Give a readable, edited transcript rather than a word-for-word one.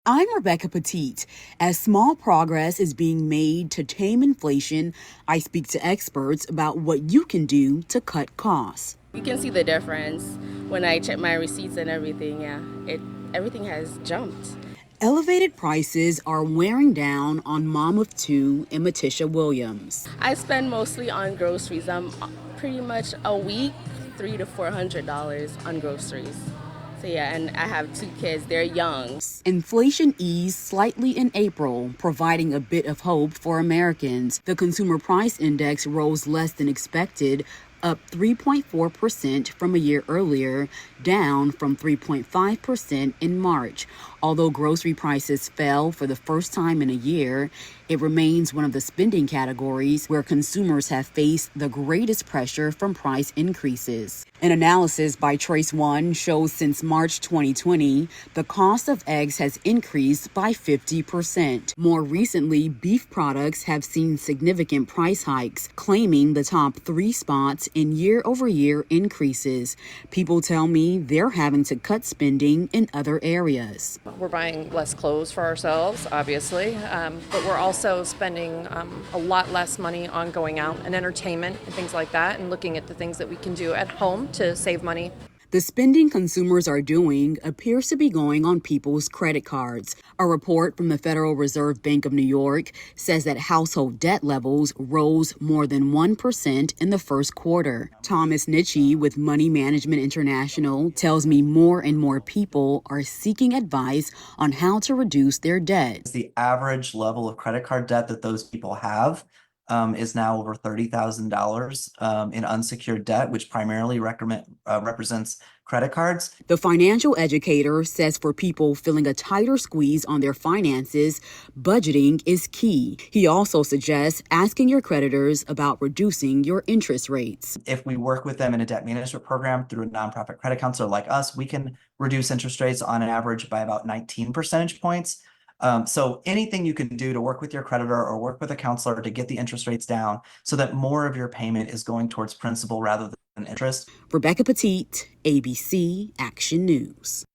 I'm Rebecca Petit. As small progress is being made to tame inflation, I speak to experts about what you can do to cut costs. You can see the difference when I check my receipts and everything. Yeah, everything has jumped. Elevated prices are wearing down on mom of two and Matisha Williams. I spend mostly on groceries. I'm pretty much a week $300 to $400 on groceries. So yeah, and I have two kids. They're young. Inflation eased slightly in April, providing a bit of hope for Americans. The Consumer Price Index rose less than expected, up 3.4% from a year earlier, down from 3.5% in March. Although grocery prices fell for the first time in a year, it remains one of the spending categories where consumers have faced the greatest pressure from price increases. An analysis by TraceOne shows since March 2020, the cost of eggs has increased by 50%. More recently, beef products have seen significant price hikes, claiming the top three spots in year-over-year increases. People tell me they're having to cut spending in other areas. We're buying less clothes for ourselves, obviously, but we're also spending a lot less money on going out and entertainment and things like that, and looking at the things that we can do at home to save money. The spending consumers are doing appears to be going on people's credit cards. A report from the Federal Reserve Bank of New York says that household debt levels rose more than 1% in the first quarter. Thomas Nitchie with Money Management International tells me more and more people are seeking advice on how to reduce their debt. The average level of credit card debt that those people have is now over $30,000 in unsecured debt, which primarily represents credit cards. The financial educator says for people feeling a tighter squeeze on their finances, budgeting is key. He also suggests asking your creditors about reducing your interest rates. If we work with them in a debt management program through a nonprofit credit counselor like us, we can reduce interest rates on average by about 19 percentage points. So anything you can do to work with your creditor or work with a counselor to get the interest rates down so that more of your payment is going towards principal rather than interest. Rebecca Petit, ABC Action News.